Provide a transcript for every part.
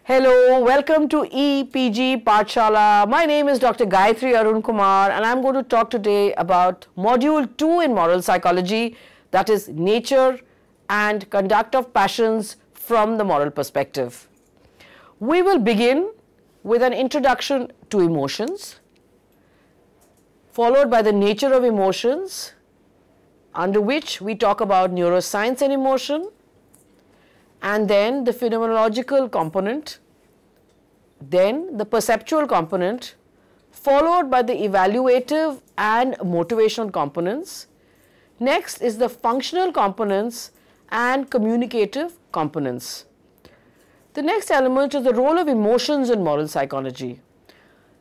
Hello, welcome to EPG Pathshala. My name is Dr. Gayatri Arun Kumar and I am going to talk today about Module 2 in Moral Psychology, that is Nature and Conduct of Passions from the Moral Perspective. We will begin with an introduction to emotions, followed by the nature of emotions, under which we talk about neuroscience and emotion, and then the phenomenological component, then the perceptual component, followed by the evaluative and motivational components. Next is the functional components and communicative components. The next element is the role of emotions in moral psychology,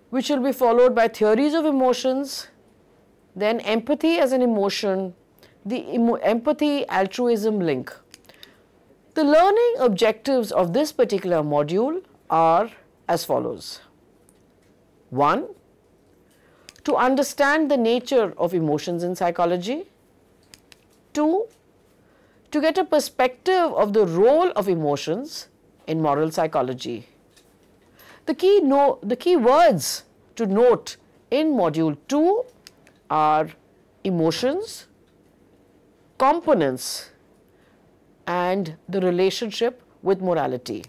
which will be followed by theories of emotions, then empathy as an emotion, the empathy-altruism link. The learning objectives of this particular module are as follows. 1. To understand the nature of emotions in psychology. 2. To get a perspective of the role of emotions in moral psychology. The key words to note in module 2 are emotions, components, and the relationship with morality.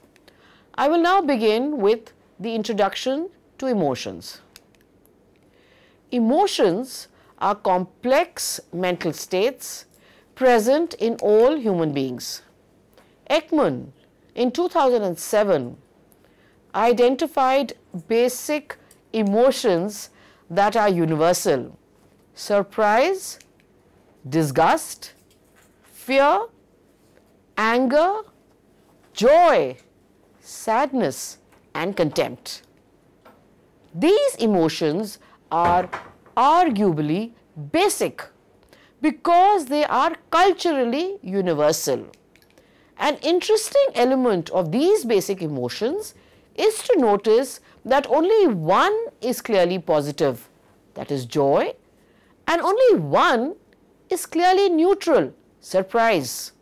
I will now begin with the introduction to emotions. Emotions are complex mental states present in all human beings. Ekman, in 2007, identified basic emotions that are universal: surprise, disgust, fear, anger, joy, sadness, and contempt. These emotions are arguably basic because they are culturally universal. An interesting element of these basic emotions is to notice that only one is clearly positive, that is joy, and only one is clearly neutral, surprise.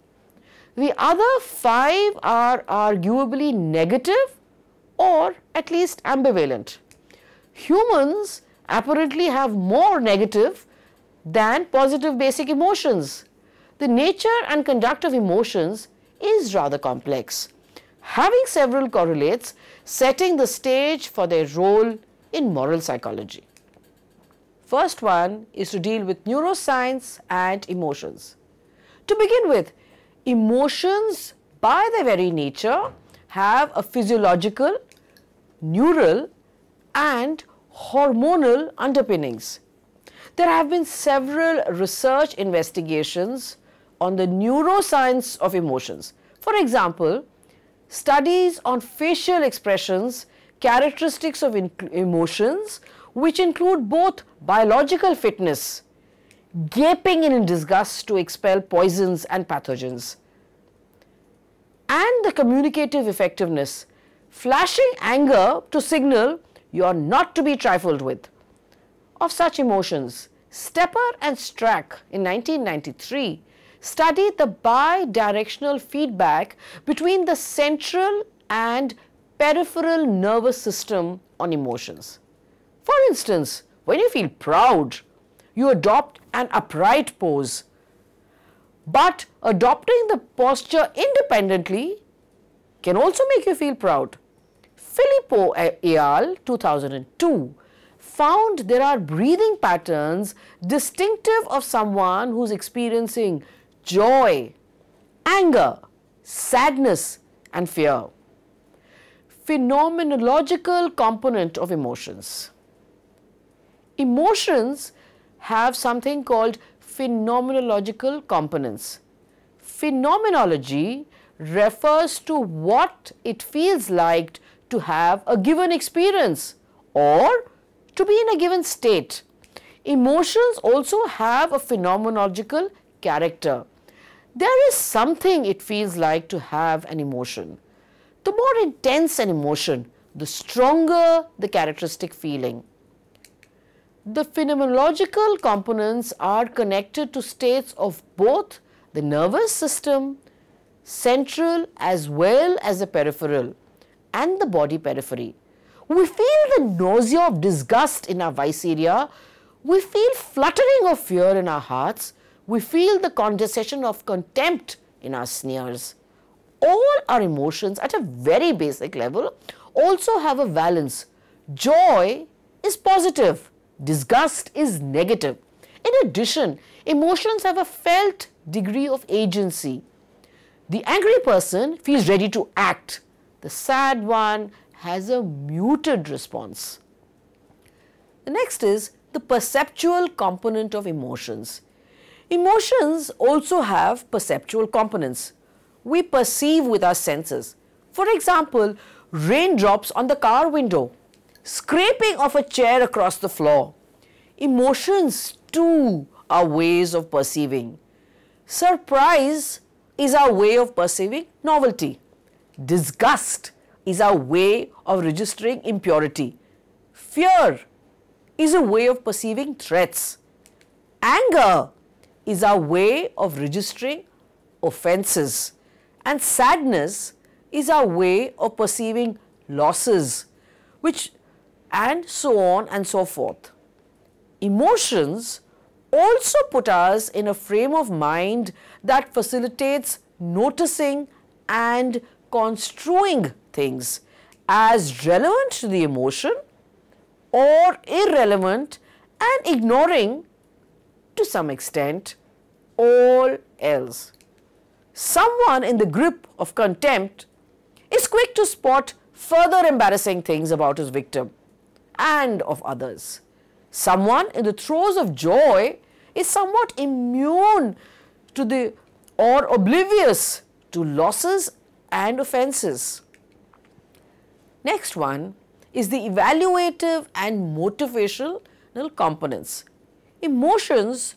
The other 5 are arguably negative or at least ambivalent. Humans apparently have more negative than positive basic emotions. The nature and conduct of emotions is rather complex, having several correlates setting the stage for their role in moral psychology. First one is to deal with neuroscience and emotions. To begin with, emotions by their very nature have a physiological, neural, and hormonal underpinnings. There have been several research investigations on the neuroscience of emotions. For example, studies on facial expressions, characteristics of emotions, which include both biological fitness, gaping in disgust to expel poisons and pathogens, and the communicative effectiveness, flashing anger to signal you are not to be trifled with. Of such emotions, Stepper and Strack in 1993 studied the bidirectional feedback between the central and peripheral nervous system on emotions. For instance, when you feel proud, you adopt an upright pose, but adopting the posture independently can also make you feel proud. Filippo et al. 2002 found there are breathing patterns distinctive of someone who is experiencing joy, anger, sadness, and fear. Phenomenological component of emotions. Emotions have something called phenomenological components. Phenomenology refers to what it feels like to have a given experience or to be in a given state. Emotions also have a phenomenological character. There is something it feels like to have an emotion. The more intense an emotion, the stronger the characteristic feeling. The phenomenological components are connected to states of both the nervous system, central as well as the peripheral, and the body periphery. We feel the nausea of disgust in our visceria. We feel fluttering of fear in our hearts. We feel the condensation of contempt in our sneers. All our emotions at a very basic level also have a valence. Joy is positive. Disgust is negative. In addition, emotions have a felt degree of agency. The angry person feels ready to act. The sad one has a muted response. The next is the perceptual component of emotions. Emotions also have perceptual components. We perceive with our senses. For example, raindrops on the car window, scraping of a chair across the floor. Emotions too are ways of perceiving. Surprise is our way of perceiving novelty. Disgust is our way of registering impurity. Fear is a way of perceiving threats. Anger is our way of registering offenses. And sadness is our way of perceiving losses, and so on and so forth. Emotions also put us in a frame of mind that facilitates noticing and construing things as relevant to the emotion or irrelevant and ignoring to some extent all else. Someone in the grip of contempt is quick to spot further embarrassing things about his victim and of others. Someone in the throes of joy is somewhat immune to or oblivious to losses and offenses. Next one is the evaluative and motivational components. Emotions,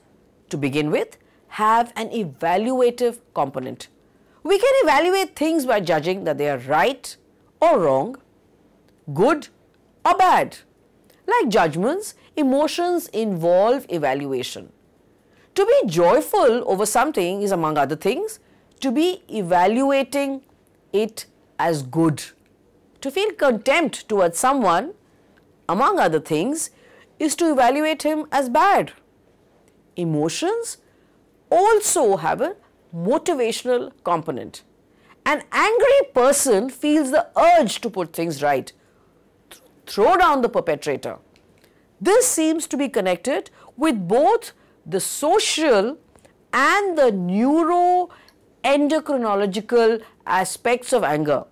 to begin with, have an evaluative component. We can evaluate things by judging that they are right or wrong, good or bad. Like judgments, emotions involve evaluation. To be joyful over something is, among other things, to be evaluating it as good. To feel contempt towards someone, among other things, is to evaluate him as bad. Emotions also have a motivational component. An angry person feels the urge to put things right, throw down the perpetrator. This seems to be connected with both the social and the neuroendocrinological aspects of anger,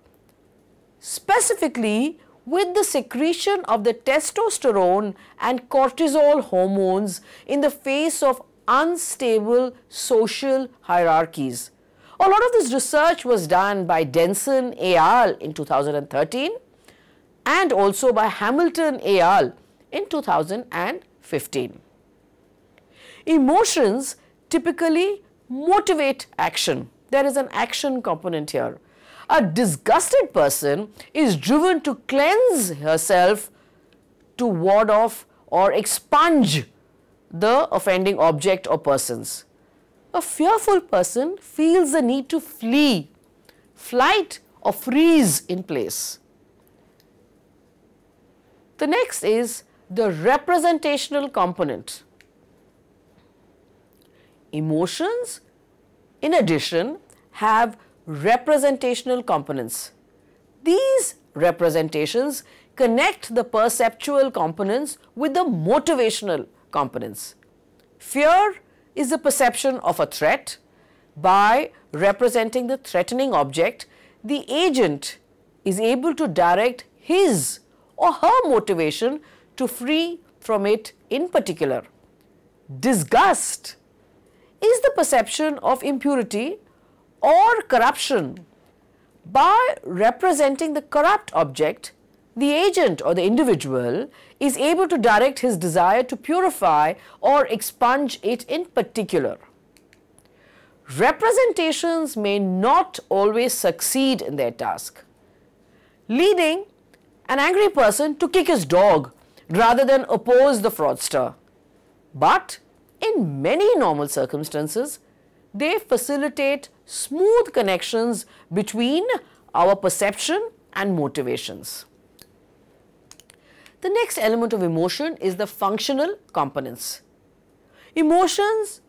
specifically with the secretion of the testosterone and cortisol hormones in the face of unstable social hierarchies. A lot of this research was done by Denson et al. In 2013 and also by Hamilton et al. In 2015. Emotions typically motivate action. There is an action component here. A disgusted person is driven to cleanse herself, to ward off or expunge the offending object or persons. A fearful person feels the need to flee, flight or freeze in place. The next is the representational component. Emotions, in addition, have representational components. These representations connect the perceptual components with the motivational components. Fear is the perception of a threat. By representing the threatening object, the agent is able to direct his or her motivation to free from it in particular. Disgust is the perception of impurity or corruption. By representing the corrupt object, the agent or the individual is able to direct his desire to purify or expunge it in particular. Representations may not always succeed in their task, leading an angry person to kick his dog rather than oppose the fraudster. But in many normal circumstances, they facilitate smooth connections between our perception and motivations. The next element of emotion is the functional components. Emotions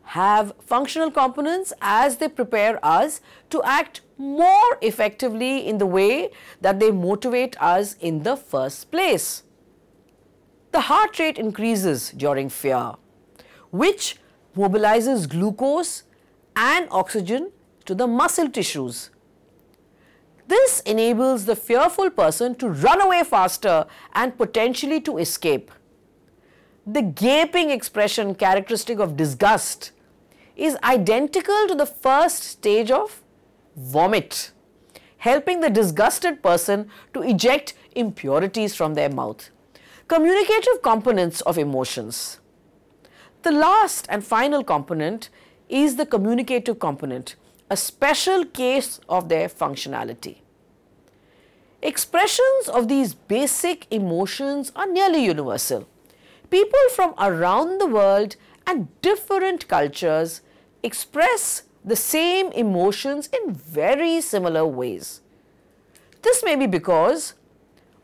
have functional components as they prepare us to act more effectively in the way that they motivate us in the first place. The heart rate increases during fear, which mobilizes glucose and oxygen to the muscle tissues. This enables the fearful person to run away faster and potentially to escape. The gaping expression characteristic of disgust is identical to the first stage of vomit, helping the disgusted person to eject impurities from their mouth. Communicative components of emotions. The last and final component is the communicative component, a special case of their functionality. Expressions of these basic emotions are nearly universal. People from around the world and different cultures express the same emotions in very similar ways. This may be because,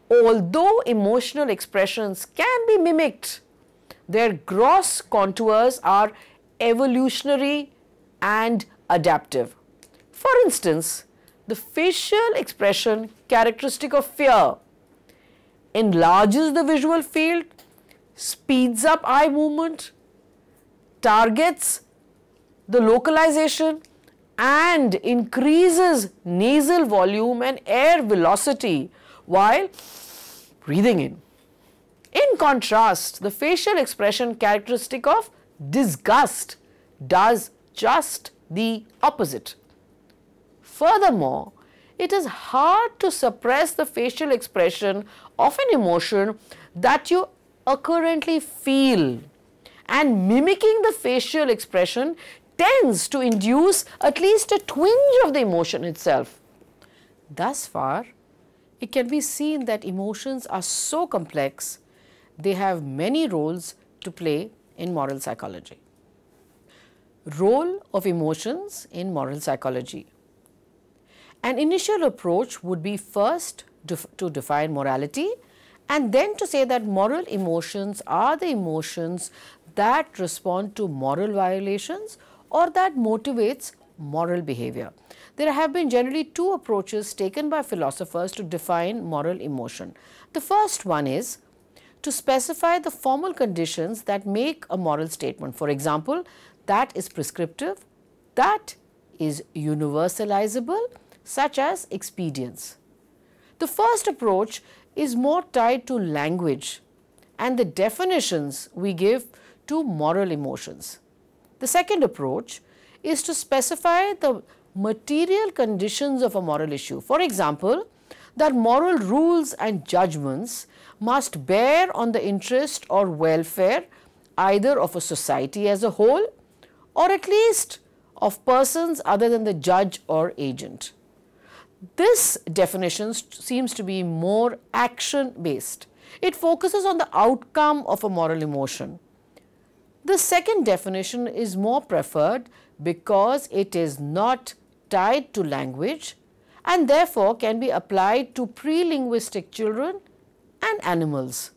although emotional expressions can be mimicked, their gross contours are evolutionary and adaptive. For instance, the facial expression characteristic of fear enlarges the visual field, speeds up eye movement, targets the localization, and increases nasal volume and air velocity while breathing in. In contrast, the facial expression characteristic of disgust does just the opposite. Furthermore, it is hard to suppress the facial expression of an emotion that you occurrently feel, and mimicking the facial expression tends to induce at least a twinge of the emotion itself. Thus far, it can be seen that emotions are so complex, they have many roles to play in moral psychology. Role of emotions in moral psychology. An initial approach would be first to define morality, and then to say that moral emotions are the emotions that respond to moral violations or that motivates moral behavior. There have been generally two approaches taken by philosophers to define moral emotion. The first one is to specify the formal conditions that make a moral statement. For example, that is prescriptive, that is universalizable, such as expedience. The first approach is more tied to language and the definitions we give to moral emotions. The second approach is to specify the material conditions of a moral issue. For example, that moral rules and judgments must bear on the interest or welfare either of a society as a whole or at least of persons other than the judge or agent. This definition seems to be more action based. It focuses on the outcome of a moral emotion. The second definition is more preferred because it is not tied to language and therefore can be applied to pre-linguistic children and animals.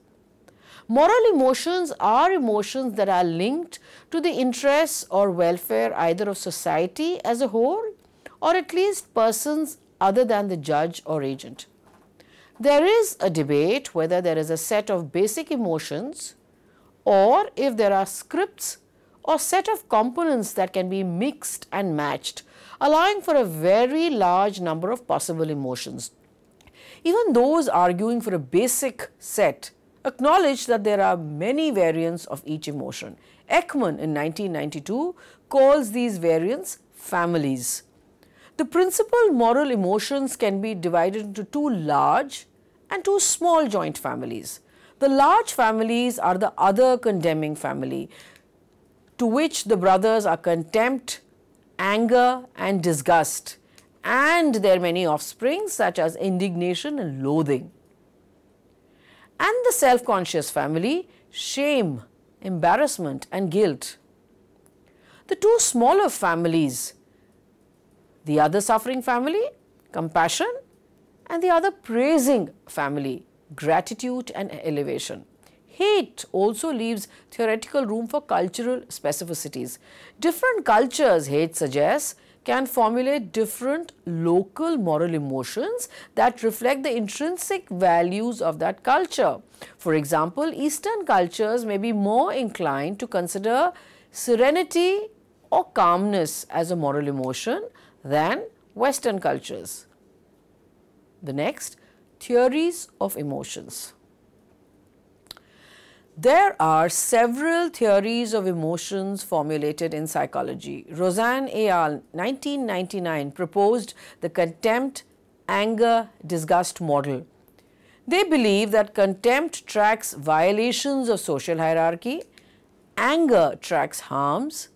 Moral emotions are emotions that are linked to the interests or welfare either of society as a whole or at least persons other than the judge or agent. There is a debate whether there is a set of basic emotions or if there are scripts or set of components that can be mixed and matched, allowing for a very large number of possible emotions. Even those arguing for a basic set acknowledge that there are many variants of each emotion. Ekman in 1992 calls these variants families. The principal moral emotions can be divided into two large and two small joint families. The large families are the other condemning family, to which the brothers are contempt, anger and disgust, and their many offspring such as indignation and loathing. And the self-conscious family, shame, embarrassment and guilt. The two smaller families, the other suffering family, compassion and the other praising family, gratitude and elevation. Hate also leaves theoretical room for cultural specificities. Different cultures, hate suggests, can formulate different local moral emotions that reflect the intrinsic values of that culture. For example, Eastern cultures may be more inclined to consider serenity or calmness as a moral emotion than Western cultures. The next, theories of emotions. There are several theories of emotions formulated in psychology. Rosanne et al. 1999 proposed the contempt, anger, disgust model. They believe that contempt tracks violations of social hierarchy, anger tracks harms,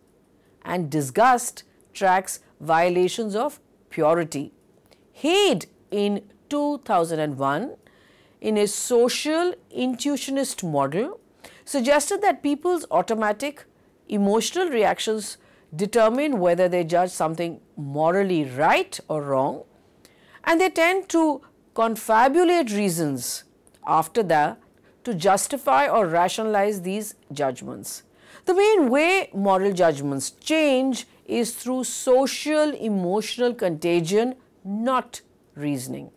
and disgust tracks violations of purity. Haid in 2001, in a social intuitionist model, suggested that people's automatic emotional reactions determine whether they judge something morally right or wrong, and they tend to confabulate reasons after that to justify or rationalize these judgments. The main way moral judgments change is through social emotional contagion, not reasoning.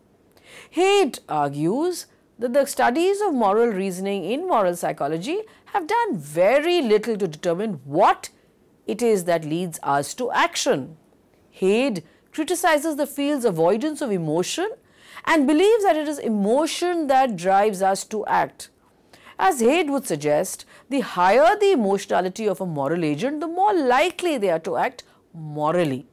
Haid argues that the studies of moral reasoning in moral psychology have done very little to determine what it is that leads us to action. Haid criticizes the field's avoidance of emotion and believes that it is emotion that drives us to act. As Haid would suggest, the higher the emotionality of a moral agent, the more likely they are to act morally.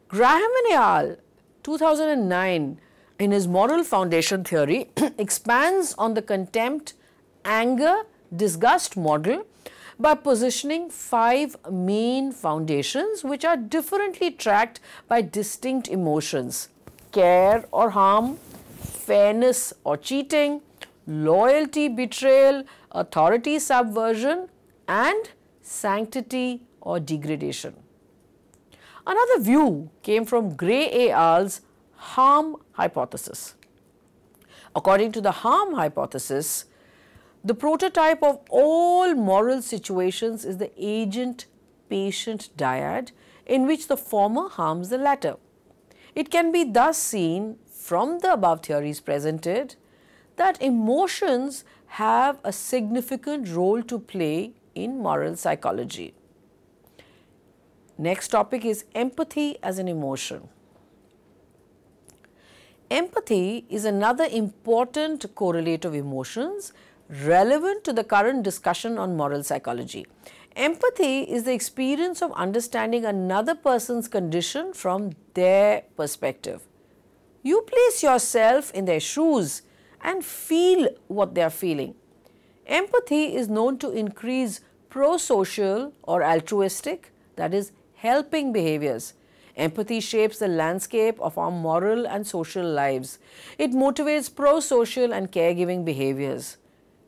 Graham et al. 2009, in his moral foundation theory, expands on the contempt, anger, disgust model by positioning 5 main foundations which are differently tracked by distinct emotions: care or harm, fairness or cheating, loyalty, betrayal, authority, subversion, and sanctity or degradation. Another view came from Gray et al.'s harm hypothesis. According to the harm hypothesis, the prototype of all moral situations is the agent-patient dyad in which the former harms the latter. It can be thus seen from the above theories presented that emotions have a significant role to play in moral psychology. Next topic is empathy as an emotion. Empathy is another important correlate of emotions relevant to the current discussion on moral psychology. Empathy is the experience of understanding another person's condition from their perspective. You place yourself in their shoes and feel what they are feeling. Empathy is known to increase pro-social or altruistic, that is, helping behaviors. Empathy shapes the landscape of our moral and social lives. It motivates pro-social and caregiving behaviors,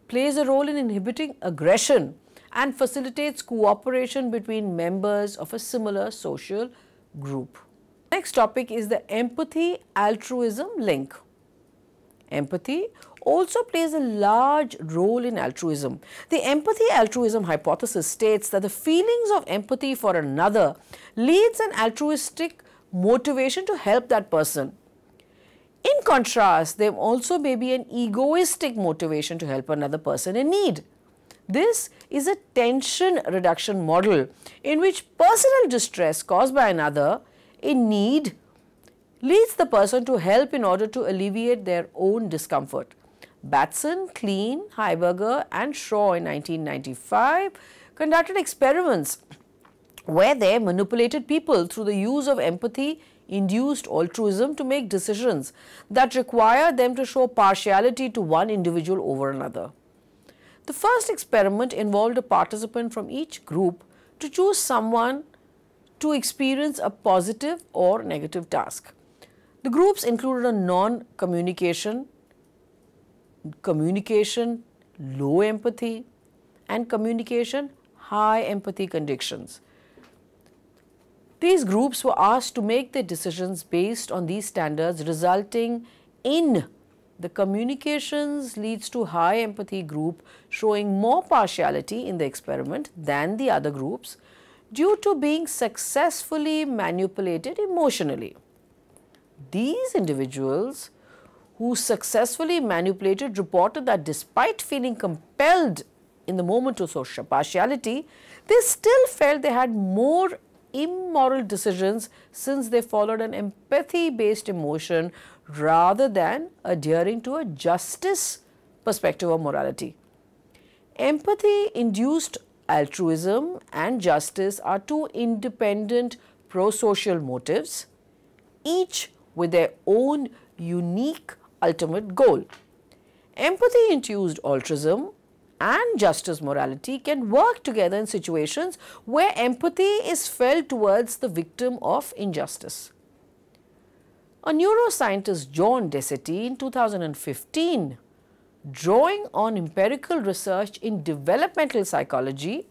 plays a role in inhibiting aggression, and facilitates cooperation between members of a similar social group. Next topic is the empathy-altruism link. Empathy also plays a large role in altruism. The empathy-altruism hypothesis states that the feelings of empathy for another leads an altruistic motivation to help that person. In contrast, there also may be an egoistic motivation to help another person in need. This is a tension reduction model in which personal distress caused by another in need leads the person to help in order to alleviate their own discomfort. Batson, Klein, Berger and Shaw in 1995 conducted experiments where they manipulated people through the use of empathy-induced altruism to make decisions that require them to show partiality to one individual over another. The first experiment involved a participant from each group to choose someone to experience a positive or negative task. The groups included a non-communication, communication, low empathy, and communication, high empathy conditions. These groups were asked to make their decisions based on these standards, resulting in the communications leads to high empathy group showing more partiality in the experiment than the other groups due to being successfully manipulated emotionally. These individuals who successfully manipulated reported that despite feeling compelled in the moment of social partiality, they still felt they had more immoral decisions since they followed an empathy-based emotion rather than adhering to a justice perspective of morality. Empathy-induced altruism and justice are two independent pro-social motives, each with their own unique ultimate goal. Empathy-induced altruism and justice morality can work together in situations where empathy is felt towards the victim of injustice. A neuroscientist, John Dessetti, in 2015, drawing on empirical research in developmental psychology,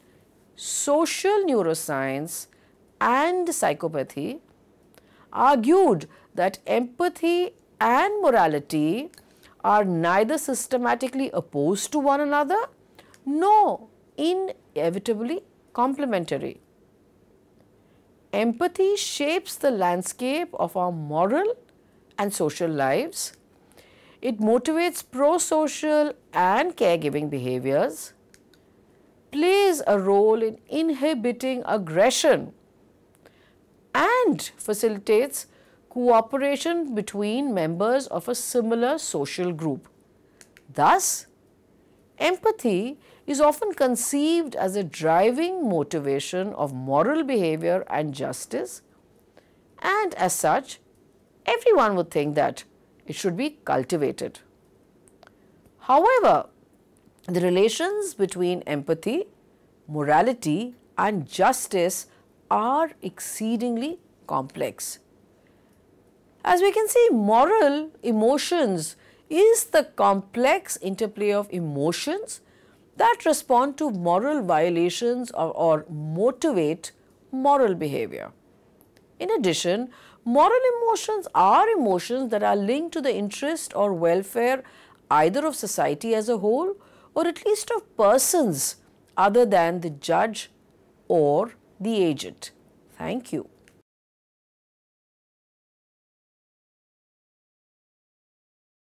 social neuroscience and psychopathy, argued that empathy and morality are neither systematically opposed to one another nor inevitably complementary. Empathy shapes the landscape of our moral and social lives. It motivates pro-social and caregiving behaviors, plays a role in inhibiting aggression, and facilitates cooperation between members of a similar social group. Thus, empathy is often conceived as a driving motivation of moral behavior and justice, and as such, everyone would think that it should be cultivated. However, the relations between empathy, morality, and justice are exceedingly complex. As we can see, moral emotions is the complex interplay of emotions that respond to moral violations or motivate moral behavior. In addition, moral emotions are emotions that are linked to the interest or welfare either of society as a whole or at least of persons other than the judge or the agent. Thank you.